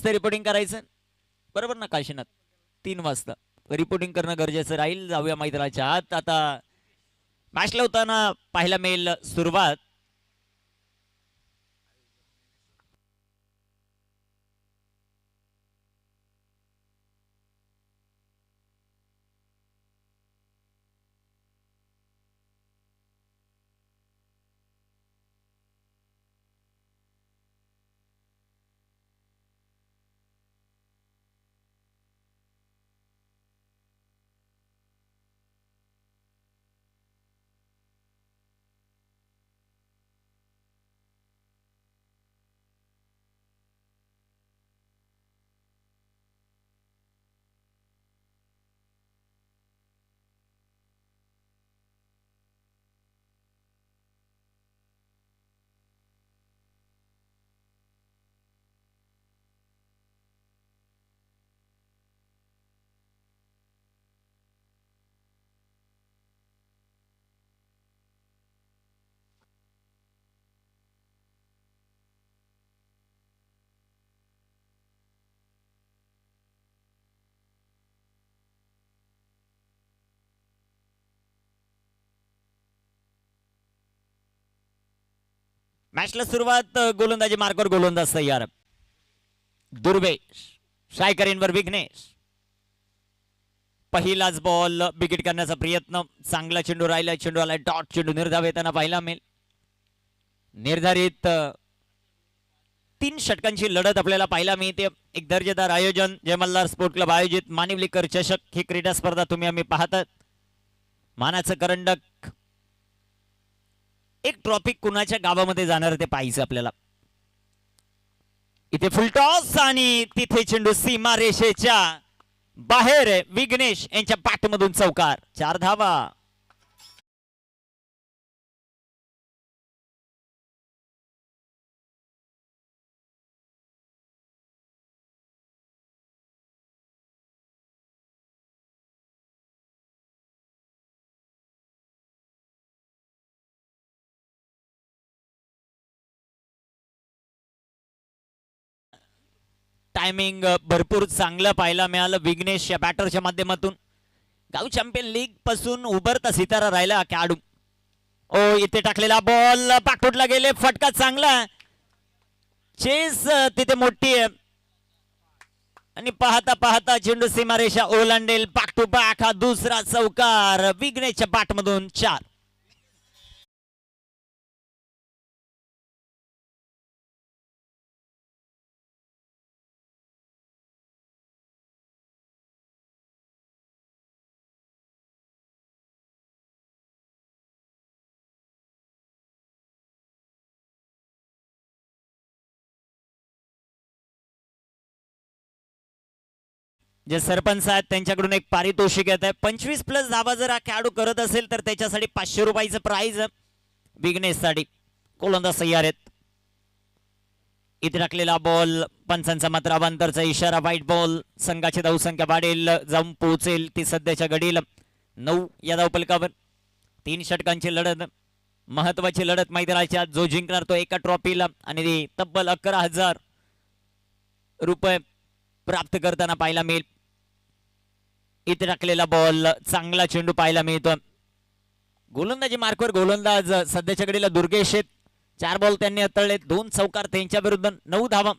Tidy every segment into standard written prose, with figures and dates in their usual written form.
वाजता रिपोर्टिंग करायचं बरोबर ना काशीनाथ? 3 वाजता रिपोर्टिंग करणं गरजेचं राहील. जाऊया मैदानाच्या आत. आता मॅच लावताना पाहायला मिळेल सुरुवात मॅचला सुरुवात गोलंदाजी मार्कवर गोलंदाज तयार. दुर्वेश शायकरींवर विघ्नेश. पहिलाच बॉल विकेट करण्याचा प्रयत्न. चांगला चेंडू राहिला. चेंडू आला डॉट. चेंडू निर्धाव येताना पाहायला मिळेल. निर्धारित 3 षटकांची लढत आपल्याला पाहायला मिळते. एक दर्जेदार आयोजन जय मल्हार स्पोर्ट क्लब आयोजित मानिवलीकर चषक ही क्रीडा स्पर्धा तुम्ही आम्ही पाहतात. मानाचं करंडक एक ट्रॉफी कुणाच्या गावामध्ये जाणार ते पाहायचं आपल्याला. इथे फुलटॉस आणि तिथे चेंडू सीमा रेषेच्या बाहेर. विघ्नेश यांच्या पाठमधून चौकार. 4 धावा. टायमिंग भरपूर चांगलं पाहायला मिळालं विघ्नेश या बॅटरच्या माध्यमातून. गाव चॅम्पियन लीग पासून उभरता सितारा राहिला खेळाडू. ओ इथे टाकलेला बॉल पाठोटला गेले. फटका चांगला. चेस तिथे मोठी आहे आणि पाहता पाहता चेंडू सीमारेषा ओलांडेल. बॅक टू बॅक हा दुसरा चौकार विघ्नेशच्या बॅटमधून. 4. जे सरपंच आहेत त्यांच्याकडून एक पारितोषिक येत आहे. 25+ धावा जर हा खेळाडू करत असेल तर त्याच्यासाठी 500 रुपयाचं प्राइज विघ्नेशसाठी. गोलंदाज तयार आहेत. इथे टाकलेला बॉल पंचांचा मात्र अवांतरचा इशारा. White ball. संघाची धावसंख्या वाढेल. जाऊन पोहोचेल ती सध्याच्या घडीला 9 या धावफलकावर. 3 षटकांची लढत. महत्वाची लढत मैदानाच्या. जो जिंकणार तो एका ट्रॉफीला आणि तब्बल 11,000 रुपये प्राप्त करताना पाहायला मिळेल. इथे टाकलेला बॉल. चांगला चेंडू पाहायला मिळतो. गोलंदाजी मार्कवर गोलंदाज सध्याच्या घडीला दुर्गेश आहेत. 4 बॉल त्यांनी हाताळले. 2 चौकार त्यांच्या विरुद्ध. 9 धावा.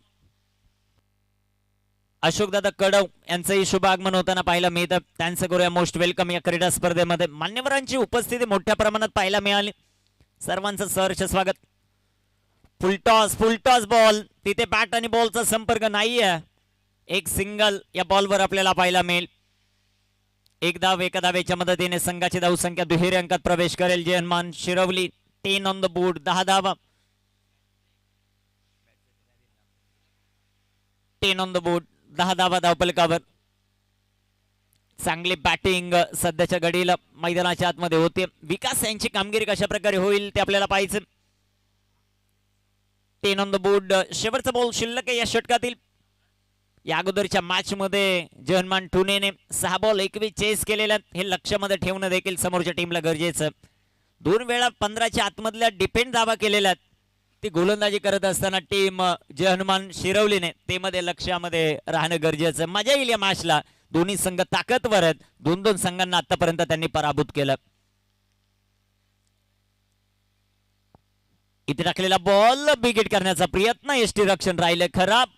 अशोकदादा कडव यांचंही शुभ आगमन होताना पाहायला मिळतं. त्यांचं करूया मोस्ट वेलकम या क्रीडा स्पर्धेमध्ये. मान्यवरांची उपस्थिती मोठ्या प्रमाणात पाहायला मिळाली. सर्वांचं सहर्ष स्वागत. Full toss ball. तिथे बॅट आणि बॉलचा संपर्क नाहीये. एक सिंगल या बॉलवर आपल्याला पाहायला मिळेल. एक धाव. एका धावेच्या मदतीने संघाची धावसंख्या दुहेरी अंकात प्रवेश करेल. जयमान शिरवली 10 ऑन द बोर्ड. 10 धावा. 10 ऑन द बोर्ड. 10 धावा धावफलकावर. चांगली बॅटिंग सध्याच्या घडीला मैदानाच्या आतमध्ये होते. विकास यांची कामगिरी कशा प्रकारे होईल ते आपल्याला पाहायचं. 10 ऑन द बोर्ड. शेवटचा बॉल शिल्लक आहे या षटकातील. या अगोदरच्या मॅच मध्ये जहनमान ठुनेने 6 बॉल 21 चेस केलेल्या. हे लक्षामध्ये ठेवणं देखील समोरच्या टीमला गरजेचं. 2 वेळा 15च्या आतमधल्या डिफेंड धावा केलेल्या. ती गोलंदाजी करत असताना टीम जे हनुमान शिरवलीने ते मध्ये लक्षामध्ये राहणं गरजेचं. मजा येईल या मॅचला. दोन्ही संघ ताकदवर आहेत. दोन दोन संघांना आतापर्यंत त्यांनी पराभूत केलं. इथे टाकलेला बॉल बिगिट करण्याचा प्रयत्न, एसटी रक्षण राहिले खराब.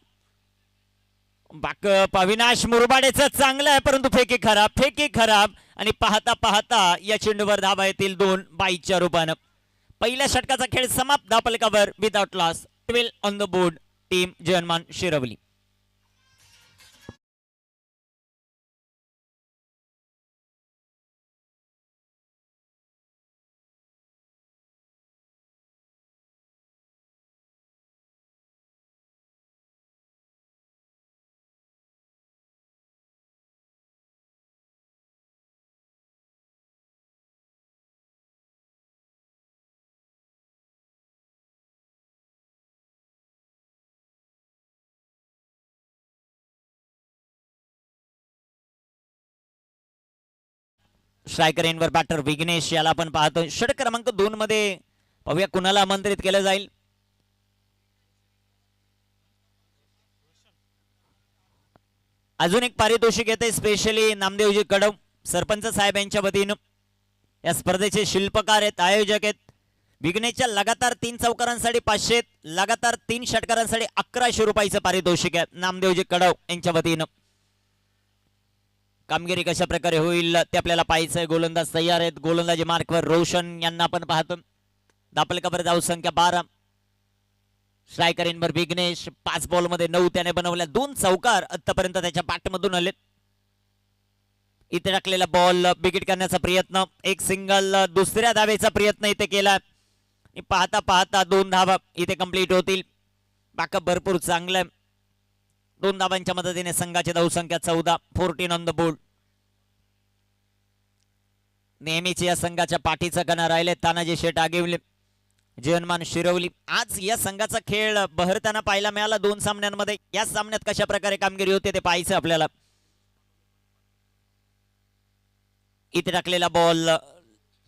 बाक अविनाश मुरबाडेचं चांगलं आहे परंतु फेकी खराब, फेकी खराब. आणि पाहता पाहता या चेंडूवर धावा येतील 2 22च्या रूपानं. पहिल्या षटकाचा खेळ समाप्त. धापलकावर without loss, 12 on the board, team Jai Hanuman Shirvali. Striker एंडवर बॅटर विघ्नेश याला आपण पाहतो. षटक क्रमांक 2 मध्ये पाहूया कुणाला आमंत्रित केलं जाईल. अजून एक पारितोषिक येते स्पेशली नामदेवजी कडव सरपंच साहेब यांच्या वतीनं. या स्पर्धेचे शिल्पकार आहेत, आयोजक आहेत. विघ्नेशच्या लगातार 3 चौकारांसाठी 500, लगातार 3 षटकारांसाठी 1100 रुपयाचं पारितोषिक आहे नामदेवजी कडव यांच्या वतीनं. कामगिरी कशा प्रकारे होईल ते आपल्याला पाहायचंय. गोलंदाज तयार आहेत. गोलंदाजी मार्कवर रोशन यांना आपण पाहतो. दापलकावर धाव संख्या 12. स्ट्रायकर इनवर विघ्नेश 5 बॉल मध्ये 9 त्याने बनवल्या. 2 चौकार आतापर्यंत त्याच्या बॅटमधून आलेत. इथे टाकलेला बॉल बिगिट करण्याचा प्रयत्न, एक सिंगल, दुसऱ्या धावेचा प्रयत्न इथे केला. पाहता पाहता 2 धावा इथे कंप्लीट होतील. बॅकअप भरपूर चांगलं आहे. 2 धावांच्या मदतीने संघाची धावसंख्या 14, 14 ऑन द बोर्ड. नेहमीची या संघाच्या पाठीचा कणा राहिले तानाजी शेट आगिवले, जयहनुमान शिरवली. आज या संघाचा खेळ बहरताना पाहायला मिळाला 2 सामन्यांमध्ये. या सामन्यात कशा प्रकारे कामगिरी होते ते पाहायचं आपल्याला. इथे टाकलेला बॉल,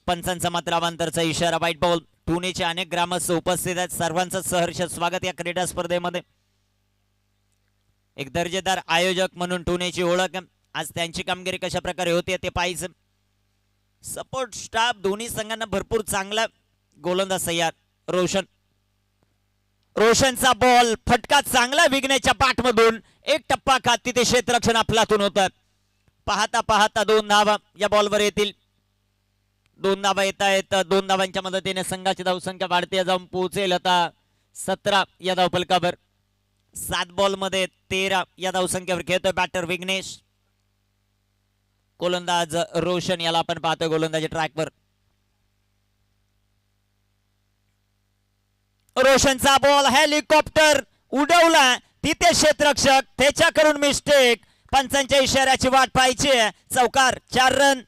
पंचांचा मात्र अवांतरचा इशारा, व्हाईट बॉल. पुणेचे अनेक ग्रामस्थ उपस्थित आहेत. सर्वांचं सहर्ष स्वागत या क्रीडा स्पर्धेमध्ये. एक दर्जेदार आयोजक म्हणून पुणेची ओळख. आज त्यांची कामगिरी कशा प्रकारे होते ते पाहायचं. सपोर्ट स्टाफ दोन्ही संघांना भरपूर चांगला. गोलंदाज तयार रोशन, रोशनचा बॉल, फटका चांगला विघ्नेच्या पाठमधून. एक टप्पा खात तिथे क्षेत्ररक्षण आपलातून होतात. पाहता पाहता 2 धावा या बॉलवर येतील. 2 धावा येत आहेत. 2 धावांच्या मदतीने संघाची धावसंख्या वाढते, जाऊन पोहोचेल आता 17 या धावफलकावर. 7 बॉल मध्ये 13 या धावसंख्येवर खेळतोय बॅटर विघ्नेश. गोलंदाज रोशन याला आपण पाहतोय गोलंदाजी ट्रॅकवर. रोशनचा बॉल, हेलिकॉप्टर उडवला तिथे क्षेत्ररक्षक, त्याच्याकडून मिस्टेक. पंचांच्या इशाऱ्याची वाट पाहायची. चौकार, 4 run.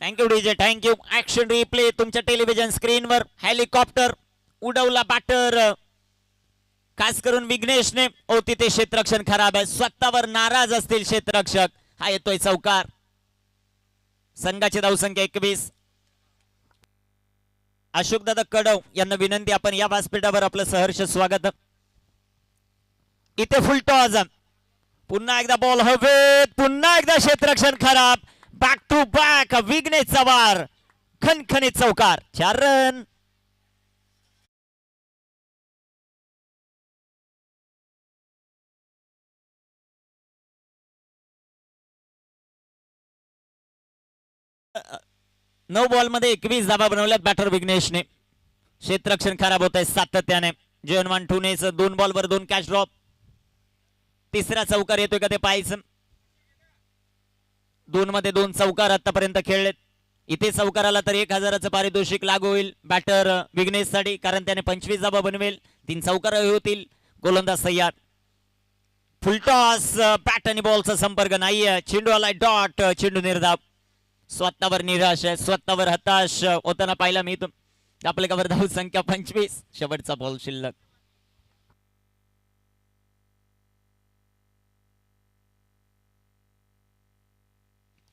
Thank you DJ, thank you. Action replay तुमच्या टेलिव्हिजन स्क्रीनवर. हेलिकॉप्टर उडवला बॅटर, खास करून विघ्नेशने. ओ तिथे क्षेत्ररक्षण खराब आहे, स्वतःवर नाराज असतील क्षेत्ररक्षक. हा येतोय चौकार. संघाची धावसंख्या 21. अशोक दादा कडव यांना विनंती, आपण या व्यासपीठावर आपलं सहर्ष स्वागत. इथे फुल टॉस, पुन्हा एकदा बॉल हवेत, पुन्हा एकदा क्षेत्ररक्षण खराब. बॅक टू बॅक विघ्नेशचा वार, खणखणीत चौकार, 4 रन. नऊ बॉल मध्ये 21 धावा बनवल्यात बॅटर विघ्नेशने. क्षेत्ररक्षण खराब होत आहे सातत्याने. जयहनुमान ठुणेच 2 बॉलवर 2 कॅच ड्रॉप. तिसरा चौकार येतोय का ते पाहायचं. 2 मध्ये 2 चौकार आतापर्यंत खेळलेत. इथे चौकाराला तर 1000चं पारितोषिक लागू होईल बॅटर विघ्नेश साठी, कारण त्याने 25 धावा बनवेल. 3 चौकार होतील. गोलंदाज तयार. फुलटॉस, बॅट आणि बॉलचा संपर्क नाहीये. चेंडू आलाय डॉट, चेंडू निर्धाव. स्वतःवर निराश आहे, स्वतःवर हताश होताना पाहिला मी. आपल्या कवर धाव संख्या 25. शेवटचा बॉल शिल्लक.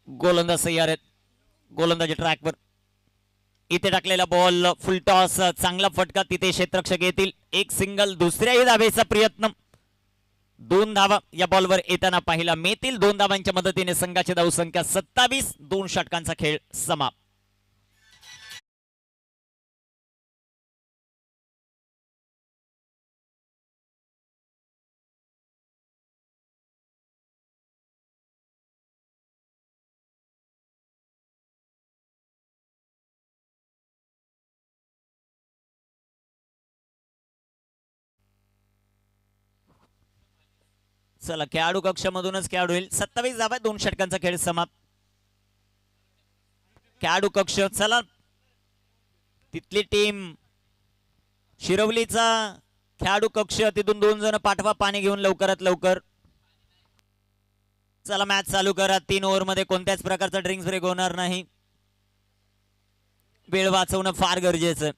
गोलंदाज तयार आहेत. गोलंदाजी ट्रॅकवर. इथे टाकलेला बॉल फुल टॉस, चांगला फटका, तिथे क्षेत्ररक्षक येतील. एक सिंगल, दुसऱ्याही धावेचा प्रयत्न. 2 धावा या बॉलवर येताना पाहायला मिळतील. 2 धावांच्या मदतीने संघाची धावसंख्या 27. 2 षटकांचा खेळ समाप्त. चला, खेळाडू कक्षामधूनच खेळाडू होईल. 27 धावा, 2 षटकांचा खेळ समाप्त. खेळाडू कक्ष, चला तिथली टीम शिरवलीचा खेळाडू कक्ष, तिथून 2 जण पाठवा पाणी घेऊन लवकरात लवकर. चला मॅच चालू करा. 3 ओव्हर मध्ये कोणत्याच प्रकारचा ड्रिंक्स ब्रेक होणार नाही. वेळ वाचवणं फार गरजेचं आहे.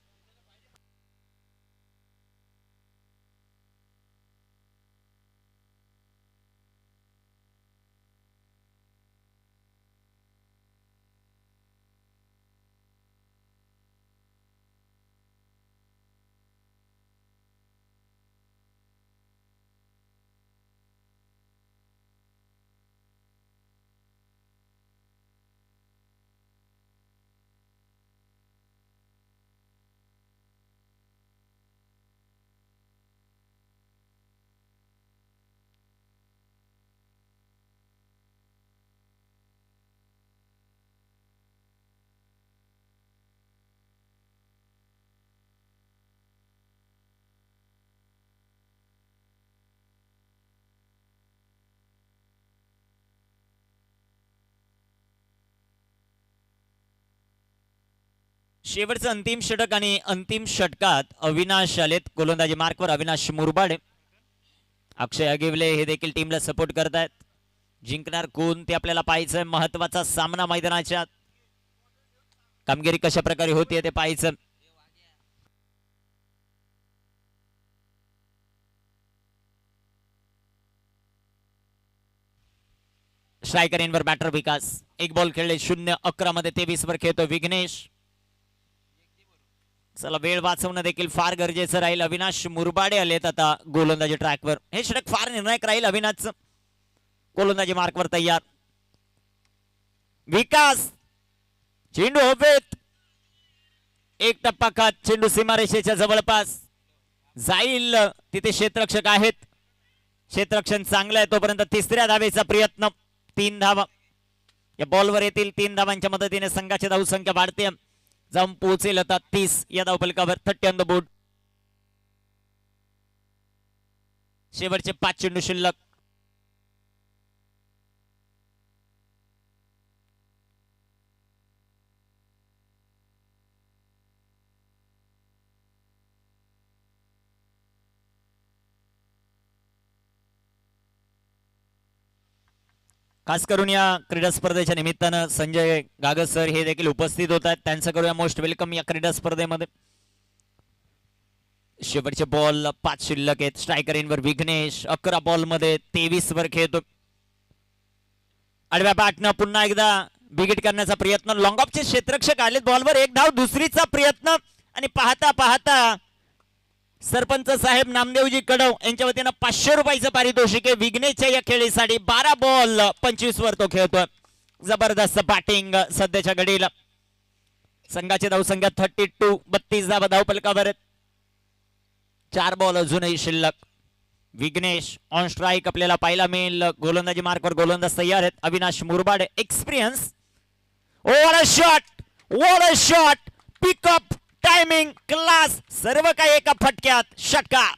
शेवटचं अंतिम षटक आणि अंतिम षटकात अविनाश आलेत गोलंदाजी मार्कवर. अविनाश मुरबाडे, अक्षय अगिवले हे देखील टीमला सपोर्ट करतायत. जिंकणार कोण ते आपल्याला पाहायचं. महत्वाचा सामना मैदानाच्या. कामगिरी कशा प्रकारे होते ते पाहायचं. स्ट्रायकर इनवर बॅटर विकास. 1 बॉल खेळले 0-11 मध्ये 23 वर खेळतो विघ्नेश. चला, वेळ वाचवणं देखील फार गरजेचं राहील. अविनाश मुरबाडे आलेत आता गोलंदाजी ट्रॅकवर. हे षटक फार निर्णायक राहील. अविनाश गोलंदाजी मार्कवर तयार. विकास, चेंडू हवेत, 1 टप्पा खात, चेंडू सीमारेषेच्या जवळपास जाईल. तिथे क्षेत्ररक्षक आहेत. क्षेत्ररक्षण चांगलं आहे. तोपर्यंत तिसऱ्या धावेचा प्रयत्न. 3 धावा या बॉलवर येतील. 3 धावांच्या मदतीने संघाची धावसंख्या वाढते. जाऊन पोहोचेल आता 30 या धावफलकावर. 30 ऑन द बोर्ड. शेवटचे 5 चेंडू शिल्लक. खास करून या क्रीडा स्पर्धेच्या निमित्तानं संजय गागत सर हे देखील उपस्थित होत आहेत. त्यांचं करूया मोस्ट वेलकम या क्रीडा स्पर्धेमध्ये. शेवटचे बॉल 5 शिल्लक आहेत. स्ट्रायकर इनवर विघ्नेश. 11 बॉल मध्ये 23 वर खेळतो. आडव्या बॅटनं पुन्हा एकदा बिगिट करण्याचा प्रयत्न. लॉंग ऑफचे क्षेत्ररक्षक आलेत बॉलवर. 1 धाव, दुसरीचा प्रयत्न आणि पाहता पाहता सरपंच साहेब नामदेवजी कडव यांच्या वतीनं 500 रुपयाचं पारितोषिक आहे विघ्नेशच्या या खेळीसाठी. 12 बॉल 25 वर तो खेळतोय. जबरदस्त बॅटिंग सध्याच्या घडीला. संघाची धावसंख्या 32. 32 धावा धावफलकावर आहेत. 4 बॉल अजूनही शिल्लक. विघ्नेश ऑन स्ट्राईक आपल्याला पाहायला मिळेल. गोलंदाजी मार्कवर गोलंदाज तयार आहेत. Avinash Murbade, experience. What a shot, what a shot. Pickup, timing, class, सर्व काही एका फटक्यात. षटकार.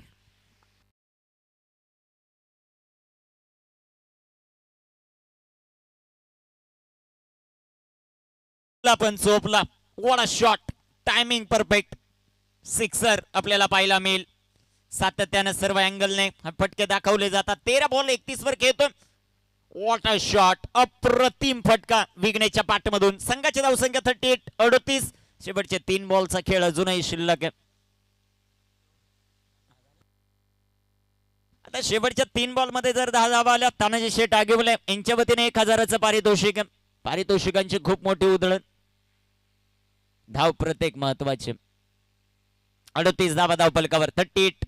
पण चोपला. What a shot. Timing perfect. Sixer आपल्याला पाहायला मिळेल. सातत्याने सर्व अँगलने फटके दाखवले जातात. 13 बॉल 31 वर खेळतो. What a shot. अप्रतिम फटका विघ्नेशच्या पाठमधून. संघाची धावसंख्या 38. 38. शेवटचे 3 बॉलचा खेळ अजूनही शिल्लक आहे. आता शेवटच्या 3 बॉल मध्ये जर 10 धावा आल्या, तानाजी शेठ आगिवले यांच्या वतीने 1000चं पारितोषिक. पारितोषिकांची खूप मोठी उधळण. धाव प्रत्येक महत्वाचे. 38 धावा धाव फलकावर. 38.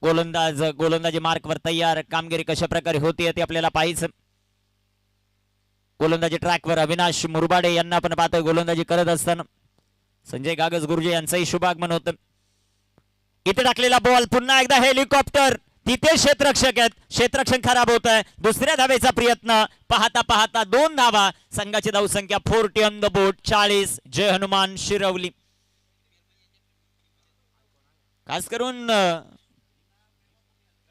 गोलंदाजी मार्कवर तयार. कामगिरी कशा प्रकारे होती ते आपल्याला पाहायचं. गोलंदाजी ट्रॅकवर अविनाश मुरबाडे यांना आपण पाहतोय गोलंदाजी करत असताना. संजय गागस गुरुजी यांचंही शुभागमन होतं. इथे टाकलेला बॉल पुन्हा एकदा हेलिकॉप्टर. तिथे क्षेत्ररक्षक आहेत. क्षेत्ररक्षण खराब होत आहे. दुसऱ्या धावेचा प्रयत्न. पाहता पाहता 2 धावा. संघाची धावसंख्या 40 ऑन द बोर्ड. 40. जय हनुमान शिरवली. खास करून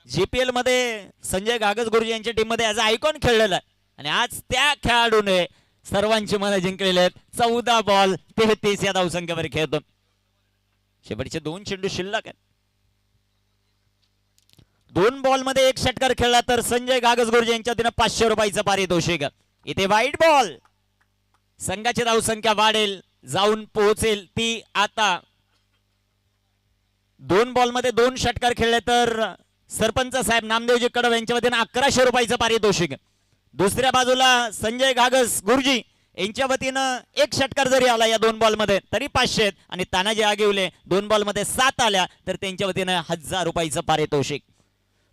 जीपीएल मध्ये संजय गागस गुरुजी यांच्या टीम मध्ये ऍज अ आयकॉन खेळलेला आहे आणि आज त्या खेळाडूने सर्वांची मनं जिंकलेले आहेत. 14 बॉल 33 या धावसंख्येवर खेळतो. शेवटचे 2 चेंडू शिल्लक आहेत. 2 बॉल मध्ये 1 षटकार खेळला तर संजय गागस गुरुजी यांच्या वतीनं 500 रुपयाचं पारितोषिक. इथे वाईट बॉल. संघाची धावसंख्या वाढेल, जाऊन पोहोचेल ती आता. 2 बॉल मध्ये 2 षटकार खेळले तर सरपंच साहेब नामदेवजी कडव यांच्या वतीनं 1100 रुपयाचं पारितोषिक. दुसऱ्या बाजूला संजय गागस गुरुजी यांच्या वतीनं 1 षटकार जरी आला या 2 बॉल मध्ये तरी 500 आणि तानाजी आगिवले 2 बॉल मध्ये 7 आल्या तर त्यांच्या वतीनं 1000 रुपयाचं पारितोषिक.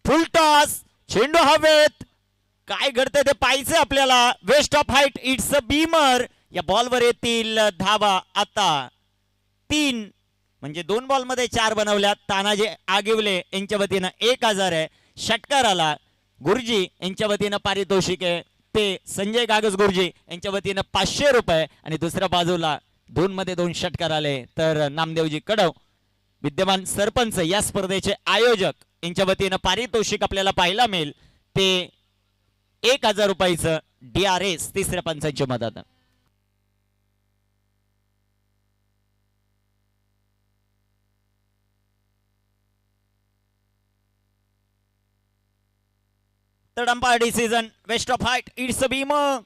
Full toss. चेंडू हवेत. काय घडतंय ते पाहायचं आपल्याला. Waist of height. It's a beamer. या बॉलवर येतील धावा आता 3. म्हणजे 2 बॉल मध्ये 4 बनवल्या. तानाजी आगिवले यांच्या वतीनं 1000 आहे. षटकार आला. गुरुजी यांच्या वतीनं पारितोषिक आहे ते संजय गागस गुरुजी यांच्या वतीनं 500 रुपये आणि दुसऱ्या बाजूला 2 मध्ये 2 षटकार आले तर नामदेवजी कडव विद्यमान सरपंच या स्पर्धेचे आयोजक यांच्या वतीनं पारितोषिक आपल्याला पाहायला मिळेल ते 1000 रुपयाचं DRS तिसऱ्या पंचांच्या मदत. Third umpire decision. Waist of height. It's a beamer.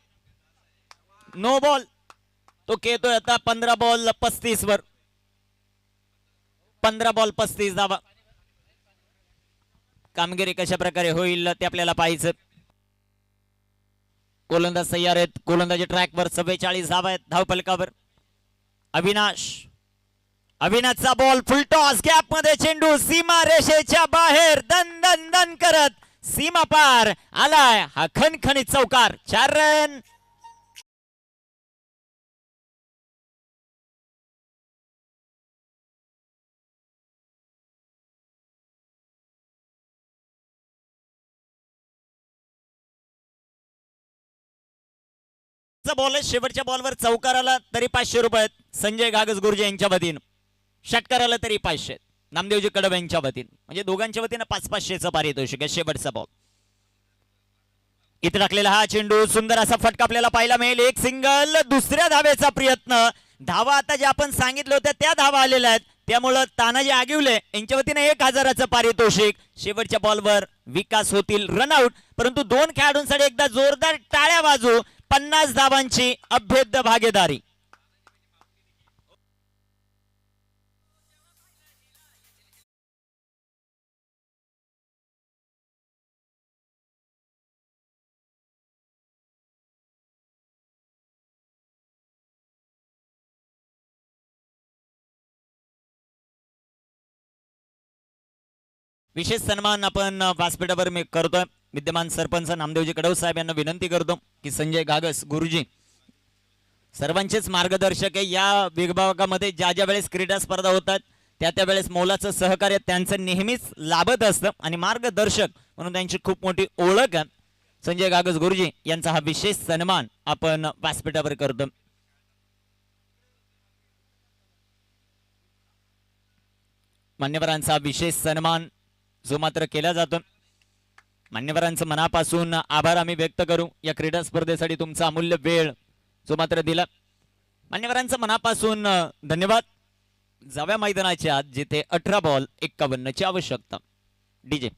No ball. तो खेळतोय आता 15 बॉल 35 वर. 15 बॉल 35 धावा. कामगिरी कशा प्रकारे होईल ते आपल्याला पाहायचं. गोलंदाज तयार आहेत. गोलंदाजी ट्रॅकवर. 44 धावा आहेत धाव फलकावर. अविनाशचा बॉल. फुल टॉस. गॅप मध्ये चेंडू सीमा रेषेच्या बाहेर. दन दन दन करत सीमा पार आलाय हा खणखणीत चौकार. 4 रन. बॉल शेवटच्या बॉलवर चौकार आला तरी 500 रुपये संजय गागस गुरुजी यांच्या वतीनं. षटकार आला तरी 500 नामदेवजी कडव यांच्या वतीनं. म्हणजे दोघांच्या वतीनं 500-500चं पारितोषिक आहे. शेवटचा बॉल. इथे टाकलेला हा चेंडू. सुंदर असा फटका आपल्याला पाहायला मिळेल. 1 सिंगल. दुसऱ्या धावेचा प्रयत्न. धावा आता ज्या आपण सांगितलं होत्या त्या धावा आलेल्या आहेत त्यामुळं तानाजी आगिवले यांच्या वतीनं 1000चं पारितोषिक. शेवटच्या बॉलवर विकास होतील रनआउट. परंतु 2 खेळाडूंसाठी एकदा जोरदार टाळ्या वाजू. 50 धावांची अभेद्य भागीदारी. विशेष सन्मान आपण व्यासपीठावर मी करतोय. विद्यमान सरपंच नामदेवजी कडव साहेब यांना विनंती करतो की संजय गागस गुरुजी सर्वांचेच मार्गदर्शक आहे. या विभागामध्ये ज्या ज्या वेळेस क्रीडा स्पर्धा होतात त्या वेळेस मोलाचं सहकार्य त्यांचं नेहमीच लाभत असतं आणि मार्गदर्शक म्हणून त्यांची खूप मोठी ओळख आहे. संजय गागस गुरुजी यांचा हा विशेष सन्मान आपण व्यासपीठावर करतो. मान्यवरांचा विशेष सन्मान जो मात्र केला जातो. मान्यवरांचं मनापासून आभार आम्ही व्यक्त करू या क्रीडा स्पर्धेसाठी तुमचा अमूल्य वेळ जो मात्र दिला. मान्यवरांचं मनापासून धन्यवाद. जाव्या मैदानाच्या आत जिथे 18 बॉल 51 ची आवश्यकता. डीजे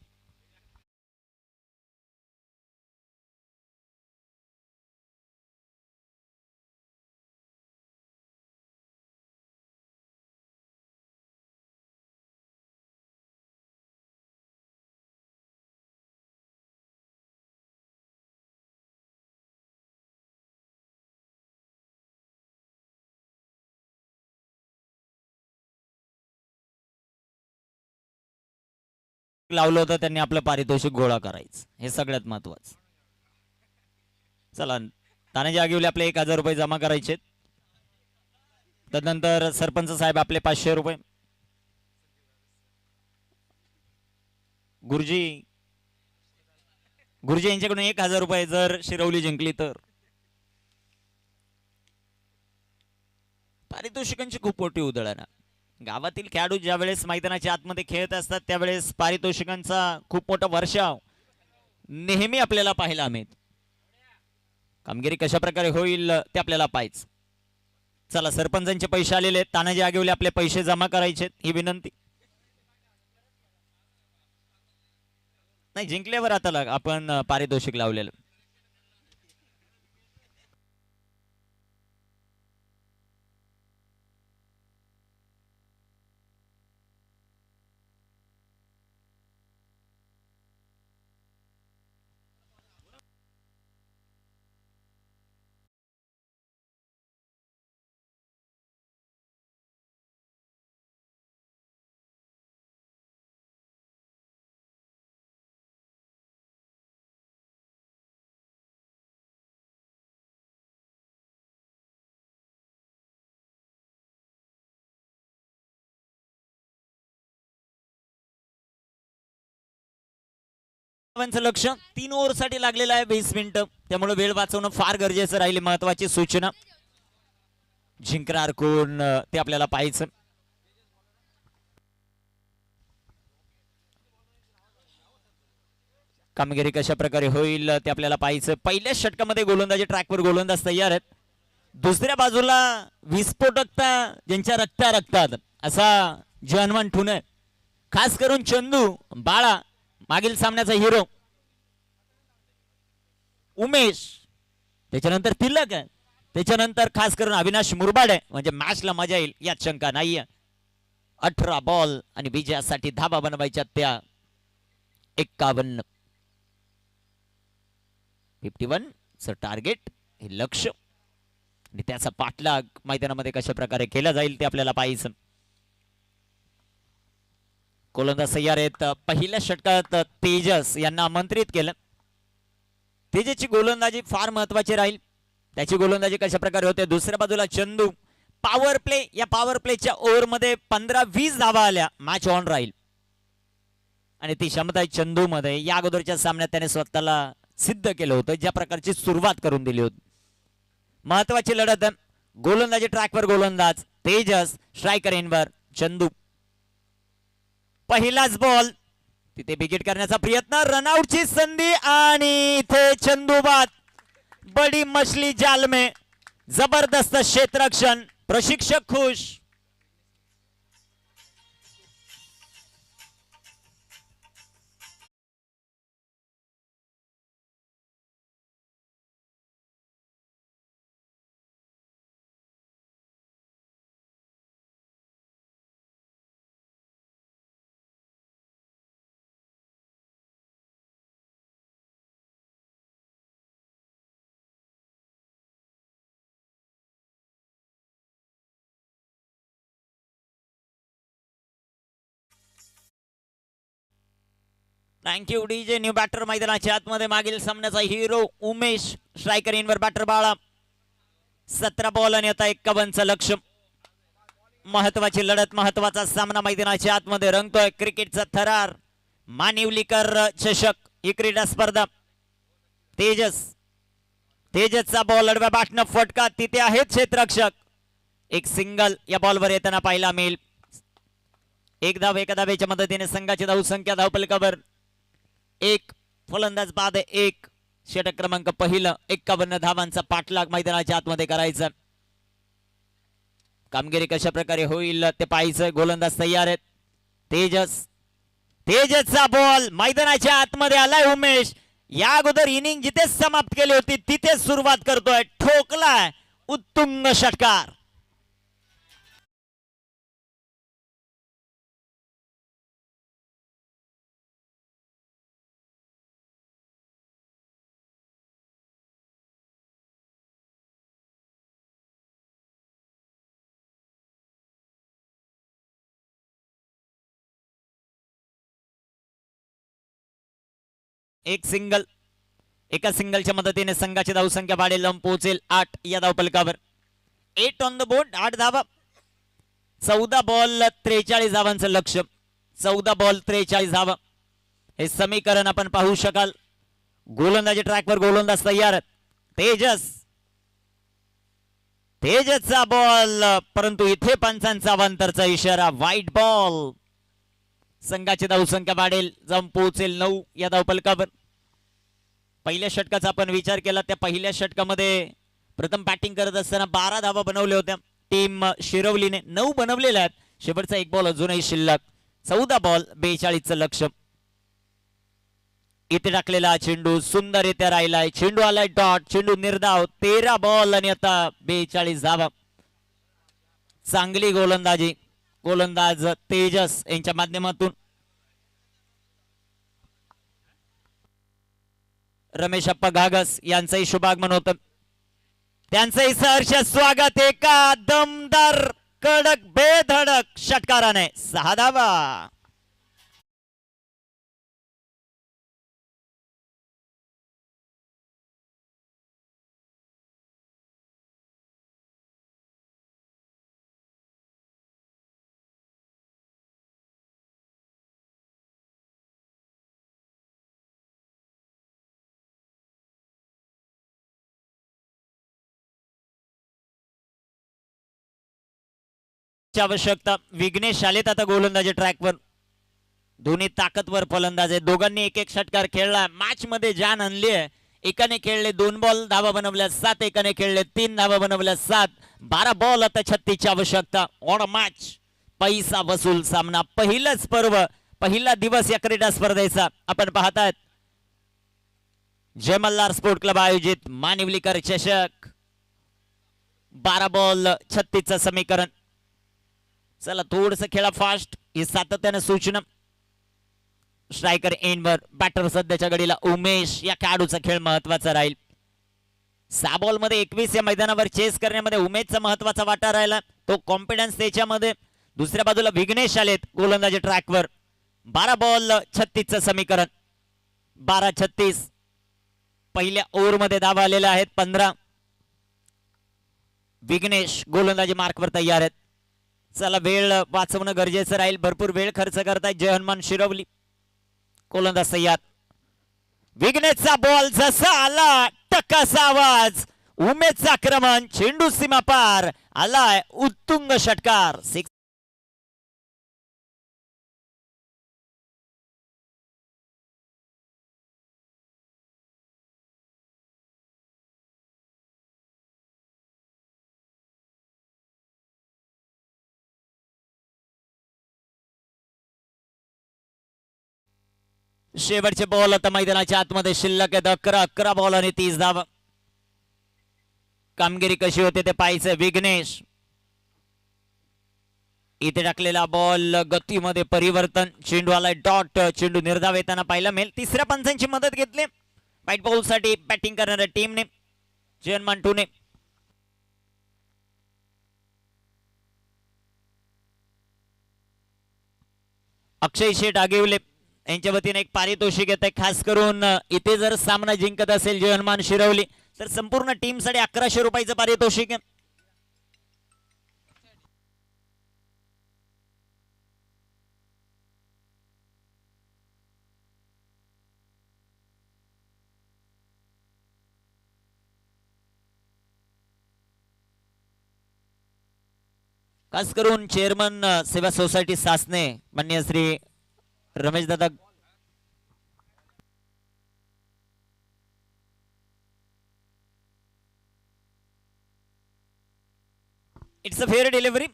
लावलं होतं त्यांनी आपलं पारितोषिक गोळा करायचं, हे सगळ्यात महत्वाचं. चला, तानाजी आगिवले आपले 1000 रुपये जमा करायचे. तदनंतर सरपंच साहेब आपले 500 रुपये. गुरुजी गुरुजी यांच्याकडून 1000 रुपये जर शिरवली जिंकली तर. पारितोषिकांची खूप मोठी उधळण. गावातील खेळाडू ज्या वेळेस मैदानाच्या आतमध्ये खेळत असतात त्यावेळेस पारितोषिकांचा खूप मोठा वर्षाव नेहमी आपल्याला पाहायला मिळत. कामगिरी कशा प्रकारे होईल ते आपल्याला पाहायचं. चला, सरपंचांचे पैसे आलेले आहेत. तानाजी आगिवले आपले पैसे जमा करायचे ही विनंती. नाही, जिंकल्यावर आता आपण पारितोषिक लावलेलं. लक्ष 3 ओव्हरसाठी लागलेलं आहे, 20 मिनिटं. त्यामुळे वेळ वाचवणं फार गरजेचं राहील. महत्वाची सूचना. जिंकणार कोण ते आपल्याला पाहायचं. कामगिरी कशा प्रकारे होईल ते आपल्याला पाहायचं. पहिल्या षटकामध्ये गोलंदाजी ट्रॅकवर गोलंदाज तयार आहेत. दुसऱ्या बाजूला विस्फोटकता ज्यांच्या रक्तात असा जनवन ठुन आहे. खास करून चंदू बाळा, मागील सामन्याचा हिरो. उमेश, त्याच्यानंतर तिलक आहे, त्याच्यानंतर खास करून अविनाश मुरबाडे. म्हणजे मॅचला मजा येईल यात शंका नाहीये. 18 बॉल आणि विजयासाठी धाबा बनवायच्या त्या 51. 51 टार्गेट, हे लक्ष आणि त्याचा पाठलाग मैदानामध्ये कशा प्रकारे केला जाईल ते आपल्याला पाहायचं. गोलंदाज तयार आहेत. पहिल्या षटकात तेजस यांना आमंत्रित केलं. तेजसची गोलंदाजी फार महत्वाची राहील. त्याची गोलंदाजी कशा प्रकारे होते. दुसऱ्या बाजूला चंदू. पॉवर प्ले, या पॉवर प्लेच्या ओव्हरमध्ये 15-20 धावा आल्या, मॅच ऑन राहील. आणि ती क्षमता चंदू मध्ये या अगोदरच्या सामन्यात त्याने स्वतःला सिद्ध केलं होतं. ज्या प्रकारची सुरुवात करून दिली होती. महत्वाची लढत. गोलंदाजी ट्रॅकवर गोलंदाज तेजस, स्ट्रायकर एनवर चंदू. पहिलाच बॉल, तिथे विकेट करण्याचा प्रयत्न, रनआउटची संधी आणि इथे चंदूबाद. बडी मछली जाल में. जबरदस्त क्षेत्ररक्षण. प्रशिक्षक खुश. Thank you DJ. न्यू बॅटर मैदानाच्या आतमध्ये मागील सामन्याचा हिरो उमेश, स्ट्रायकर इनवर बॅटर बाळा. 17 बॉल आणि आता 51 लक्ष. महत्वाची लढत, महत्वाचा सामना मैदानाच्या आतमध्ये रंगतोय. क्रिकेटचा थरार, मानिवलीकर चषक ही क्रीडा स्पर्धा. तेजसचा बॉल अडव्या बॅटनं फटका, तिथे आहेत क्षेत्ररक्षक. एक सिंगल या बॉलवर येताना पाहायला मिळेल. एक धाव एका धावेच्या मदतीने संघाची धावसंख्या धावपलकावर 1. फलंदाज बाद 1. षटक क्रमांक पहिलं. 51 धावांचा पाठलाग मैदानाच्या आतमध्ये करायचा. कामगिरी कशा प्रकारे होईल ते पाहायचं. गोलंदाज तयार आहेत. तेजसचा बॉल मैदानाच्या आतमध्ये आलाय. उमेश या अगोदर इनिंग जिथे समाप्त केली होती तिथे सुरुवात करतोय. ठोकलाय उत्तुंग षटकार. एक सिंगल, एका सिंगलच्या मदतीने संघाची धावसंख्या वाढेल, पोहोचेल 8 या धावफलकावर. 8 ऑन द बोर्ड, 8 धावा. 14 बॉल 43 धावांचं लक्ष्य. 14 बॉल 43 धावा हे समीकरण आपण पाहू शकाल. गोलंदाजी ट्रॅकवर गोलंदाज तयार. तेजसचा बॉल, परंतु इथे पंचांचा अवांतरचा इशारा, व्हाईट बॉल. संघाची धावसंख्या वाढेल, जाऊन पोहोचेल 9 या धावफलकावर. पहिल्या षटकाचा आपण विचार केला, त्या पहिल्या षटकामध्ये प्रथम बॅटिंग करत असताना 12 धावा बनवल्या होत्या टीम शिरवलीने. 9 बनवलेल्या आहेत. शेवटचा एक बॉल अजूनही शिल्लक. 14 बॉल 42चं लक्ष. इथे टाकलेला चेंडू सुंदररित्या राहिलाय. चेंडू आलाय डॉट, चेंडू निर्धाव. 13 बॉल आणि आता 42 धावा. चांगली गोलंदाजी गोलंदाज तेजस यांच्या माध्यमातून. रमेश अप्पा घागस यांचंही शुभागमन होतं. त्यांचंही सहर्ष स्वागत. एका दमदार कडक बेधडक षटकाराने 6 धावा. आवश्यकता. विघ्नेश आलेत आता गोलंदाजी ट्रॅकवर. दोन्ही ताकदवर फलंदाज आहेत. दोघांनी एक एक षटकार खेळला. मॅच मध्ये जान आणली आहे. एकाने खेळले 2 बॉल धावा बनवल्या 7, एकाने खेळले 3 धावा बनवल्या 7. 12 बॉल आता 36ची आवश्यकता. ऑन मॅच पैसा वसूल सामना. पहिलाच पर्व, पहिला दिवस या क्रीडा स्पर्धेचा आपण पाहतायत. जय मल्हार स्पोर्ट क्लब आयोजित मानिवलीकर चषक. 12 बॉल 36चं समीकरण. चला थोडस खेळा फास्ट, ही सातत्याने सूचना. स्ट्रायकर एंडवर, बॅटर सध्याच्या घडीला उमेश. या खेळाडूचा खेळ महत्वाचा राहील. 6 बॉल मध्ये 21 या मैदानावर चेस करण्यामध्ये उमेशचा महत्वाचा वाटा राहिला. तो कॉन्फिडन्स त्याच्यामध्ये. दुसऱ्या बाजूला विघ्नेश आलेत गोलंदाजी ट्रॅकवर. 12 बॉल 36चं समीकरण. 12-36. पहिल्या ओव्हर मध्ये धावा आलेल्या आहेत 15. विघ्नेश गोलंदाजी मार्कवर तयार आहेत. चला वेळ वाचवणं गरजेचं राहील. भरपूर वेळ खर्च करतायत जय हनुमान शिरवली. गोलंदाज तयार. विघ्नेशचा बॉल जसा आला टक्काचा आवाज. उमेशचं आक्रमण. चेंडू सीमा पार आलाय. उत्तुंग षटकार. 6. शेवटचे बॉल आता मैदानाच्या आतमध्ये शिल्लक आहेत. 11 बॉल आणि 30 धावा. कामगिरी कशी होते ते पाहायचं. विघ्नेश इथे टाकलेला बॉल, गतीमध्ये परिवर्तन. चेंडू आलाय डॉट, चेंडू निर्धाव येताना पाहायला मिळेल. तिसऱ्या पंचांची मदत घेतली व्हाईट बॉल साठी बॅटिंग करणाऱ्या टीमने, जयन मांटूने. अक्षय शेठ आगिवले यांच्या वतीने एक पारितोषिक येत आहे. खास करून इथे जर सामना जिंकत असेल जय हनुमान शिरवली तर संपूर्ण टीम साठी 1100 रुपयाचं पारितोषिक आहे. खास करून चेअरमन सेवा सोसायटी सासने माननीय श्री रमेश दादा it's a fair delivery.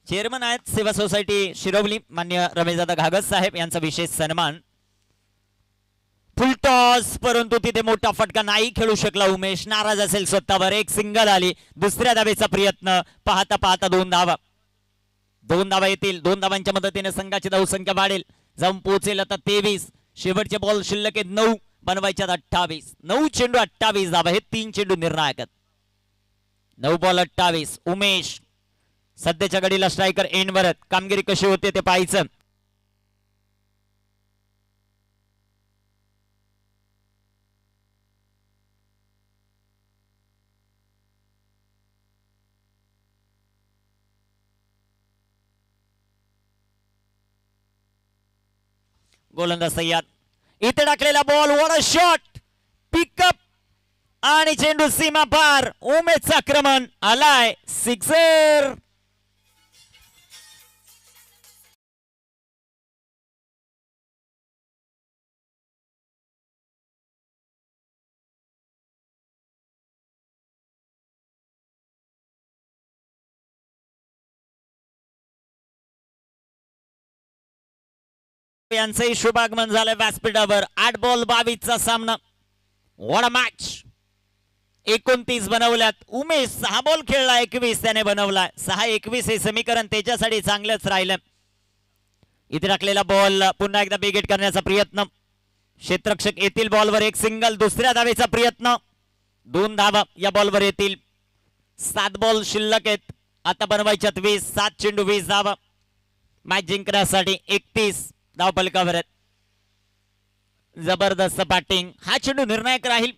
Chairman आहेत सेवा सोसायटी शिरवली माननीय रमेश दादा घागस साहेब यांचा विशेष सन्मान. फुल टॉस, परंतु तिथे मोठा फटका नाही खेळू शकला उमेश. नाराज असेल स्वतःवर. एक सिंगल आली. दुसऱ्या धावेचा प्रयत्न. पाहता पाहता 2 धावा. 2 धावा येतील. 2 धावांच्या मदतीने संघाची धावसंख्या वाढेल. जाऊन पोहोचेल आता 23. शेवटचे बॉल शिल्लक आहेत 9. बनवायच्यात 28. 9 चेंडू 28 धावा. हे 3 चेंडू निर्णायक आहेत. 9 बॉल 28. उमेश सध्याच्या घडीला स्ट्रायकर एंडवर. कामगिरी कशी होते ते पाहायचं. गोलंदाज तयार. इथे टाकलेला ball, what a shot, pickup आणि चेंडू सीमा पार. उमेदचं आक्रमण आलाय, सिक्सर. यांचंही शुभागमन झालं व्यासपीठावर. 8 बॉल 22 चा सामना. What a match. 29 बनवल्यात. उमेश 6 बॉल खेळला, 21 त्याने बनवला. 6-21 हे समीकरण त्याच्यासाठी चांगलंच राहिलं. इथे टाकलेला बॉल, पुन्हा एकदा बिगेट करण्याचा प्रयत्न. क्षेत्ररक्षक येतील बॉलवर, एक सिंगल. दुसऱ्या धावेचा प्रयत्न, 2 धावा या बॉलवर येतील. 7 बॉल शिल्लक आहेत, आता बनवायच्यात 20. 7 चेंडू 20 धावा. मॅच जिंकण्यासाठी 31 धावफलकावर आहेत. जबरदस्त बॅटिंग. हा चेंडू निर्णायक राहील.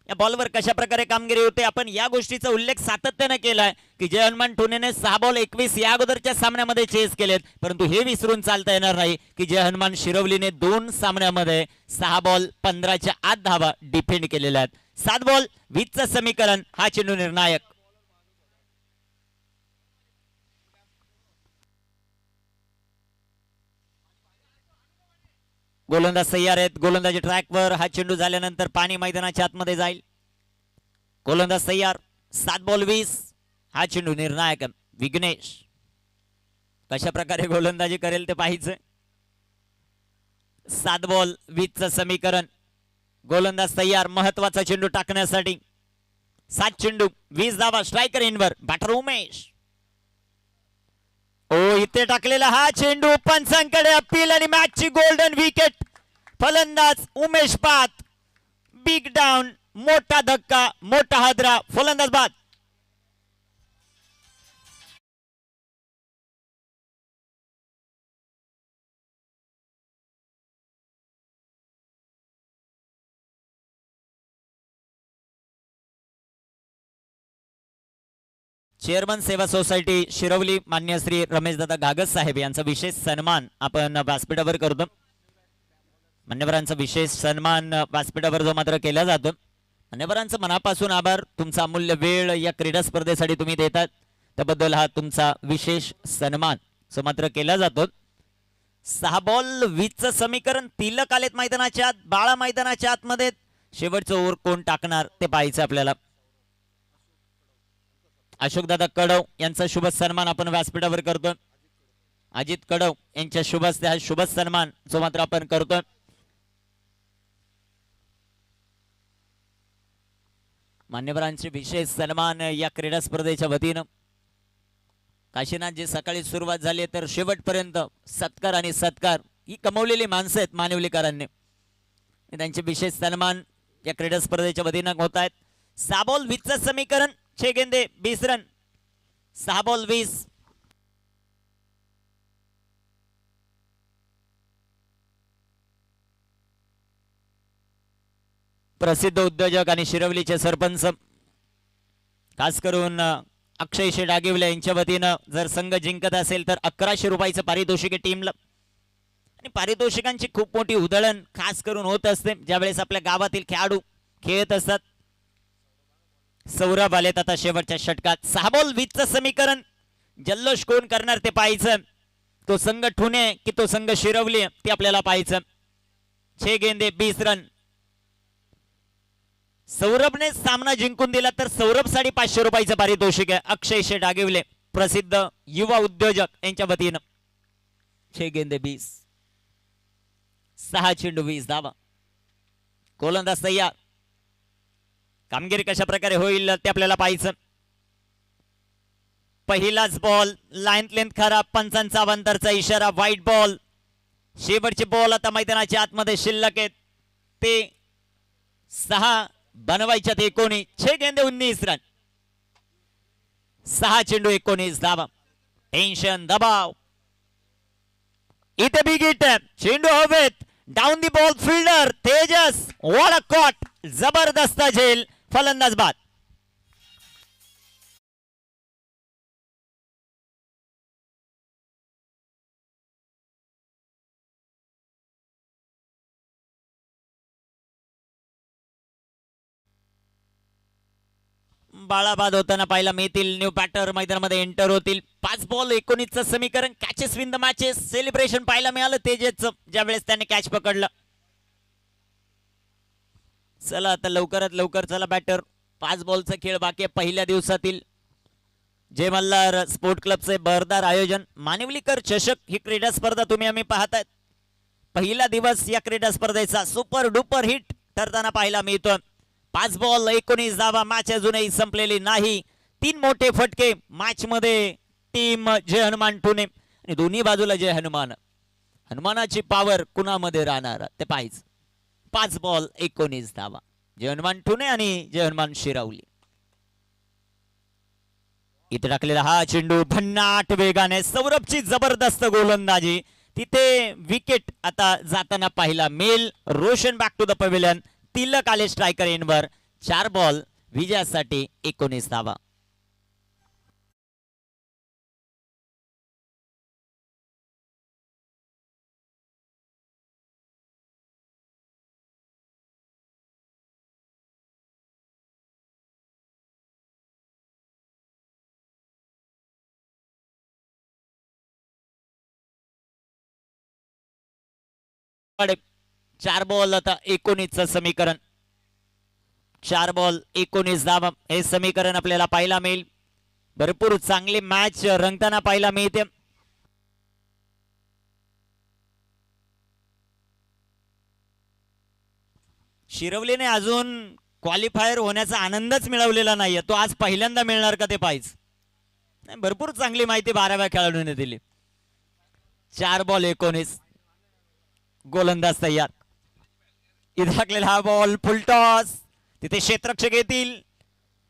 या बॉलवर कशा प्रकारे कामगिरी होते, आपण या गोष्टीचा उल्लेख सातत्याने केलाय की जय हनुमान ठुनेने 6 बॉल 21 या अगोदरच्या सामन्यामध्ये चेस केलेत. परंतु हे विसरून चालता येणार नाही की जय हनुमान शिरवलीने 2 सामन्यामध्ये 6 बॉल 15च्या आत धावा डिफेंड केलेल्या आहेत. 7 बॉल 20चं समीकरण, हा चेंडू निर्णायक. गोलंदाज तयार आहेत. गोलंदाजी ट्रॅकवर. हा चेंडू झाल्यानंतर पाणी मैदानाच्या आतमध्ये जाईल. गोलंदाज तयार. 7 बॉल 20, हा चेंडू निर्णायक. विघ्नेश कशा प्रकारे गोलंदाजी करेल ते पाहायचं. 7 बॉल 20चं समीकरण. गोलंदाज तयार महत्वाचा चेंडू टाकण्यासाठी. 7 चेंडू 20 धावा. स्ट्रायकर इनवर, बॅटर उमेश. ओ, इथे टाकलेला हा चेंडू पंचांकडे अपील आणि मॅचची गोल्डन विकेट. फलंदाज उमेश पात. बिग डाऊन, मोठा धक्का, मोठा हादरा. फलंदाज बाद. चेअरमन सेवा सोसायटी शिरवली मान्य श्री रमेशदादा घागस साहेब यांचा विशेष सन्मान आपण व्यासपीठावर करतो. मान्यवरांचा विशेष सन्मान व्यासपीठावर जो मात्र केला जातो. मान्यवरांचं मनापासून आभार. तुमचा अमूल्य वेळ या क्रीडा स्पर्धेसाठी तुम्ही देतात, त्याबद्दल हा तुमचा विशेष सन्मान जो मात्र केला जातो. 6 बॉल 20चं समीकरण. तिलक आलेत मैदानाच्या आत, बाळा मैदानाच्या आतमध्ये. शेवटचं ओव्हर कोण टाकणार ते पाहायचं आपल्याला. अशोकदादा कडव यांचा शुभ सन्मान आपण व्यासपीठावर करतो. अजित कडव यांच्या शुभ हा शुभ सन्मान जो मात्र आपण करतो. मान्यवरांचे विशेष सन्मान या क्रीडा स्पर्धेच्या वतीनं. काशीनाथ जी सकाळी सुरुवात झाली तर शेवटपर्यंत सत्कार आणि सत्कार ही कमवलेली माणसं आहेत मानवलीकरांनी. त्यांचे विशेष सन्मान या क्रीडा स्पर्धेच्या वतीनं होत आहेत. 6 बॉल 20चं समीकरण. 6 गेंदे 20 रन. 6 बॉल 20. प्रसिद्ध उद्योजक आणि शिरवलीचे सरपंच खास करून अक्षय डागिवले यांच्या वतीनं जर संघ जिंकत असेल तर 1100 रुपयाचं पारितोषिक टीमला. आणि पारितोषिकांची खूप मोठी उधळण खास करून होत असते ज्यावेळेस आपल्या गावातील खेळाडू खेळत असतात. सौरभ आलेत आता शेवटच्या षटकात. 6 बॉल 20चं समीकरण. जल्लोष कोण करणार ते पाहायचं. तो संघ ठुणे की तो संघ शिरवली ते आपल्याला पाहायचं. 6 गेंदे 20 रन. सौरभने सामना जिंकून दिला तर सौरभसाठी 500 रुपयाचं पारितोषिक आहे. अक्षय डागिवले प्रसिद्ध युवा उद्योजक यांच्या वतीनं. 6 गेंदे 20, 6 चेंडू 20 धावा. गोलंदाज तयार. कामगिरी कशा प्रकारे होईल ते आपल्याला पाहायचं. पहिलाच बॉल लाईन लेंथ खराब. पंचांचा अवांतरचा इशारा. White ball. शेवटचे बॉल आता मैदानाच्या आतमध्ये शिल्लक आहेत. ते 6 बनवायच्यात 19. 6 गेंदे 19 रन. 6 चेंडू 19 धावा. टेन्शन, दबाव. इथे बिग हिट. चेंडू हवेत. Down the ball fielder Tejas. What a caught. जबरदस्त झेल. फलंदाज बाद. बाळाबाद होताना पाहायला मिळतील. न्यू बॅटर मैदानामध्ये एंटर होतील. 5 बॉल 19चं समीकरण. Catches win the matches celebration पाहायला मिळालं तेजेसचं ज्या वेळेस त्याने कॅच पकडलं. चला आता लवकरात लवकर चला बॅटर. 5 बॉलचा खेळ बाकी आहे पहिल्या दिवसातील. जय मल्हार स्पोर्ट क्लबचे बरदार आयोजन मानिवलीकर चषक ही क्रीडा स्पर्धा तुम्ही आम्ही पाहताय. पहिला दिवस या क्रीडा स्पर्धेचा सुपर डुपर हिट ठरताना पाहायला मिळतो. 5 बॉल 19 धावा. मॅच अजूनही संपलेली नाही. 3 मोठे फटके मॅच मध्ये टीम जय हनुमान पुणे आणि दोन्ही बाजूला जय हनुमान. हनुमानाची पॉवर कुणामध्ये राहणार ते पाहिजे. 5 बॉल 19 धावा. जय हनुमान पुणे आणि जय हनुमान शिरावली. इथे टाकलेला हा चेंडू भन्नाट वेगाने. सौरभची जबरदस्त गोलंदाजी. तिथे विकेट आता जाताना पाहिला मिळेल. Roshan back to the pavilion. Tilak आले स्ट्रायकर एनवर. 4 बॉल विजयासाठी 19 धावा. चार बॉल आता 19चं समीकरण. 4 बॉल 19 धावा हे समीकरण आपल्याला पाहायला मिळेल. भरपूर चांगली मॅच रंगताना पाहायला मिळते. शिरवलीने अजून क्वालिफायर होण्याचा आनंदच मिळवलेला नाहीये. तो आज पहिल्यांदा मिळणार का ते पाहिजे. भरपूर चांगली माहिती 12व्या खेळाडूने दिली. 4 बॉल 19. गोलंदाज तयार. इथे टाकलेला हा बॉल फुलटॉस. तिथे क्षेत्ररक्षक येतील.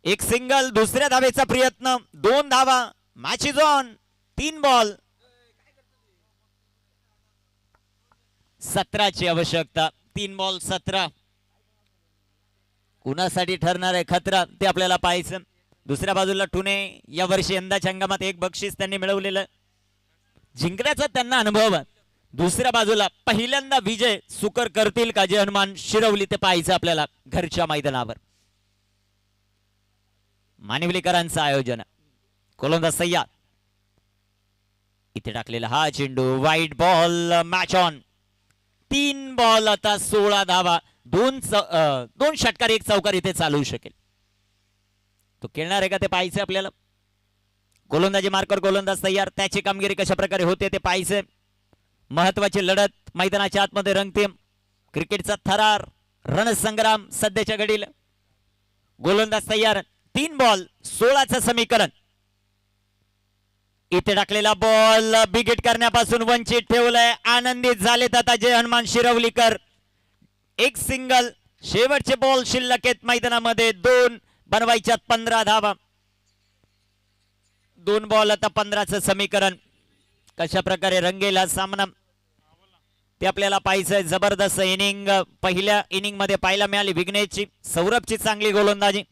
एक सिंगल. दुसऱ्या धावेचा प्रयत्न. 2 धावा. Match is on. 3 बॉल 17ची आवश्यकता. 3 बॉल 17. कुणासाठी ठरणार आहे खतरा ते आपल्याला पाहायचं. दुसऱ्या बाजूला टुने या वर्षी यंदाच्या हंगामात 1 बक्षीस त्यांनी मिळवलेलं. जिंकण्याचा त्यांना अनुभव. दुसऱ्या बाजूला पहिल्यांदा विजय सुकर करतील का जय हनुमान शिरवली ते पाहायचं आपल्याला घरच्या मैदानावर. मानिवलीकरांचं आयोजन. गोलंदाज तयार. इथे टाकलेला हा चेंडू वाईट बॉल. Match on. 3 बॉल आता 16 धावा. 2 षटकार 1 चौकार इथे चालू शकेल. तो खेळणार आहे का ते पाहायचं आपल्याला. गोलंदाजी मार्कर गोलंदाज तयार. त्याची कामगिरी कशा प्रकारे होते ते पाहायचं. महत्वाची लढत मैदानाच्या आतमध्ये रंगते. क्रिकेटचा थरार रणसंग्राम सध्याच्या घडीला. गोलंदाज तयार. 3 बॉल 16चं समीकरण. इथे टाकलेला बॉल बिगिट करण्यापासून वंचित ठेवलंय. आनंदित झालेत आता जय हनुमान शिरवलीकर. 1 सिंगल. शेवटचे बॉल शिल्लक आहेत मैदानामध्ये. 2 बनवायच्यात 15 धावा. 2 बॉल आता 15चं समीकरण. कशा प्रकारे रंगेल हा सामना ते आपल्याला पाहायचंय. जबरदस्त इनिंग पहिल्या इनिंग मध्ये पाहायला मिळाली विघ्नेशची. सौरभची चांगली गोलंदाजी.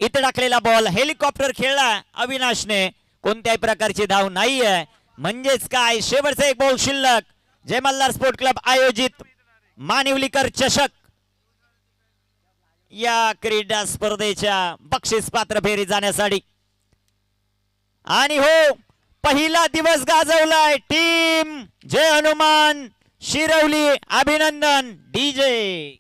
इथे टाकलेला बॉल हेलिकॉप्टर खेळला अविनाशने. कोणत्याही प्रकारची धाव नाहीये. म्हणजेच काय शेवटचा 1 बॉल शिल्लक. जय मल्हार स्पोर्ट क्लब आयोजित मानिवलीकर चषक या क्रीडा स्पर्धेच्या बक्षीस पात्र फेरी जाण्यासाठी. आणि हो पहिला दिवस गाजवलाय टीम जय हनुमान शिरवली. अभिनंदन. डीजे